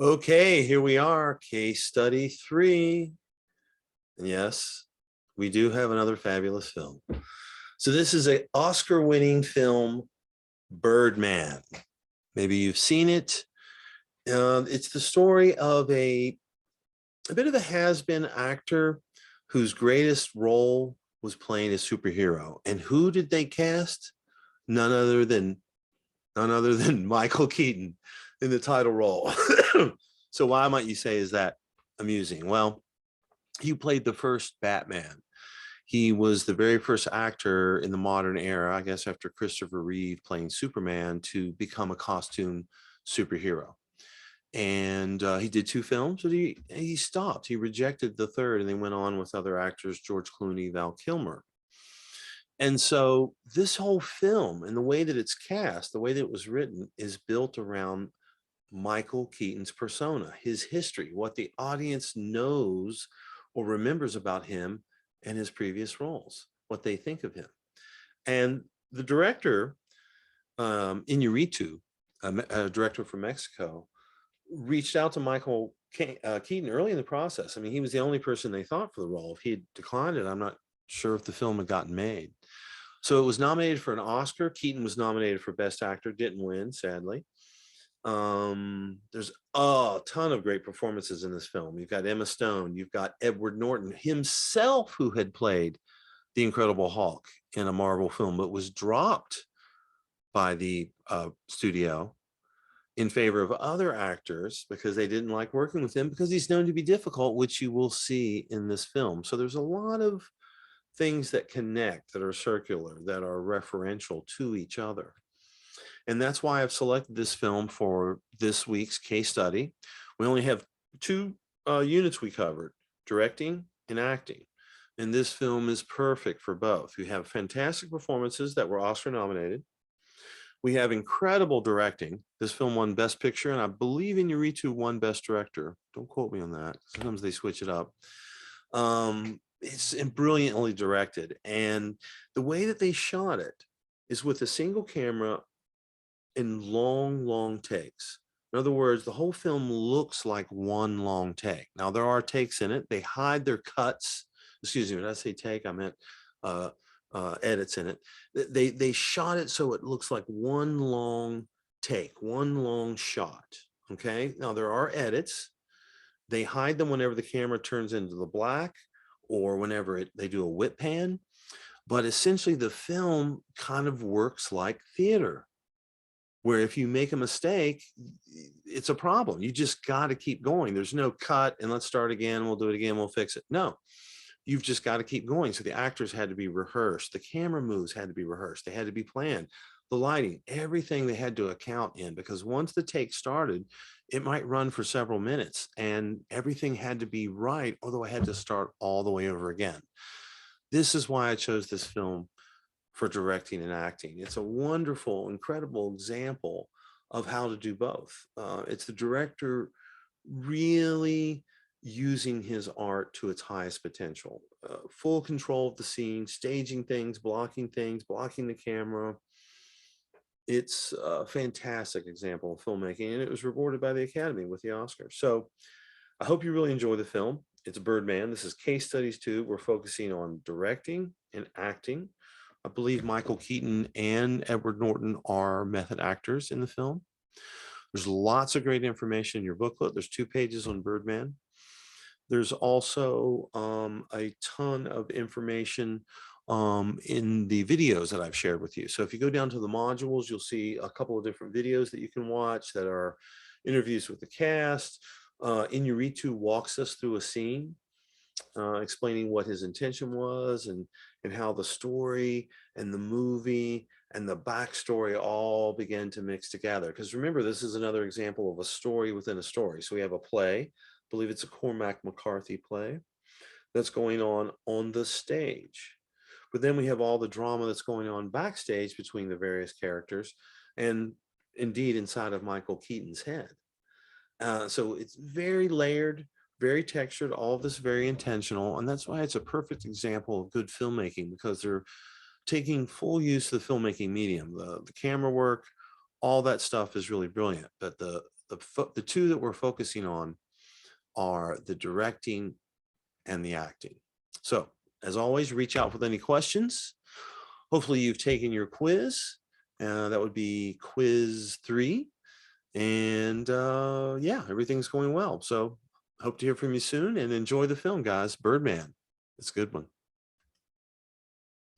Okay, here we are, case study 3. And yes, we do have another fabulous film. So this is an Oscar-winning film, Birdman. Maybe you've seen it. It's the story of a bit of a has-been actor whose greatest role was playing a superhero. And who did they cast? None other than Michael Keaton in the title role. So why might you say is that amusing? Well, he played the first Batman. He was the very first actor in the modern era, I guess, after Christopher Reeve playing Superman, to become a costume superhero. And he did 2 films, but he stopped. He rejected the third, and they went on with other actors, George Clooney, Val Kilmer. And so this whole film and the way that it's cast, the way that it was written, is built around Michael Keaton's persona, his history, what the audience knows or remembers about him and his previous roles, what they think of him. And the director, Iñárritu, a director from Mexico, reached out to Michael Keaton early in the process. I mean, he was the only person they thought for the role. If he had declined it, I'm not sure if the film had gotten made. So it was nominated for an Oscar. Keaton was nominated for Best Actor, didn't win, sadly. There's a ton of great performances in this film. You've got Emma Stone, you've got Edward Norton himself, who had played the Incredible Hulk in a Marvel film, but was dropped by the studio in favor of other actors because they didn't like working with him, because he's known to be difficult, which you will see in this film. So there's a lot of things that connect, that are circular, that are referential to each other. And that's why I've selected this film for this week's case study. We only have 2 units we covered, directing and acting. And this film is perfect for both. You have fantastic performances that were Oscar nominated. We have incredible directing. This film won Best Picture, and I believe Iñárritu won Best Director. Don't quote me on that. Sometimes they switch it up. It's brilliantly directed. And the way that they shot it is with a single camera in long takes. In other words, the whole film looks like one long take. Now, there are takes in it. They hide their cuts. Excuse me, when I say take, I meant edits in it. They shot it so it looks like one long take, one long shot. Okay, now there are edits. They hide them whenever the camera turns into the black, or whenever they do a whip pan. But essentially, the film kind of works like theater, where if you make a mistake, it's a problem. You just got to keep going. There's no cut and let's start again. We'll do it again. We'll fix it. No, you've just got to keep going. So the actors had to be rehearsed. The camera moves had to be rehearsed. They had to be planned. The lighting, everything they had to account in, because once the take started, it might run for several minutes and everything had to be right, although I had to start all the way over again. This is why I chose this film for directing and acting. It's a wonderful, incredible example of how to do both. It's the director really using his art to its highest potential. Full control of the scene, staging things, blocking the camera. It's a fantastic example of filmmaking, and it was rewarded by the Academy with the Oscar. So I hope you really enjoy the film. It's Birdman. This is Case Studies 2. We're focusing on directing and acting. I believe Michael Keaton and Edward Norton are method actors in the film. There's lots of great information in your booklet. There's 2 pages on Birdman. There's also a ton of information in the videos that I've shared with you. So if you go down to the modules, you'll see a couple of different videos that you can watch that are interviews with the cast. Iñárritu walks us through a scene, explaining what his intention was and how the story and the movie and the backstory all began to mix together. Because remember, this is another example of a story within a story. So we have a play, I believe it's a Cormac McCarthy play, that's going on the stage. But then we have all the drama that's going on backstage between the various characters, and indeed inside of Michael Keaton's head. So it's very layered, very textured, all of this very intentional. And that's why it's a perfect example of good filmmaking, because they're taking full use of the filmmaking medium. The camera work, all that stuff is really brilliant. But the the two that we're focusing on are the directing and the acting. So as always, reach out with any questions. Hopefully you've taken your quiz. That would be quiz 3. And yeah, everything's going well. So hope to hear from you soon, and enjoy the film, guys. Birdman. It's a good one.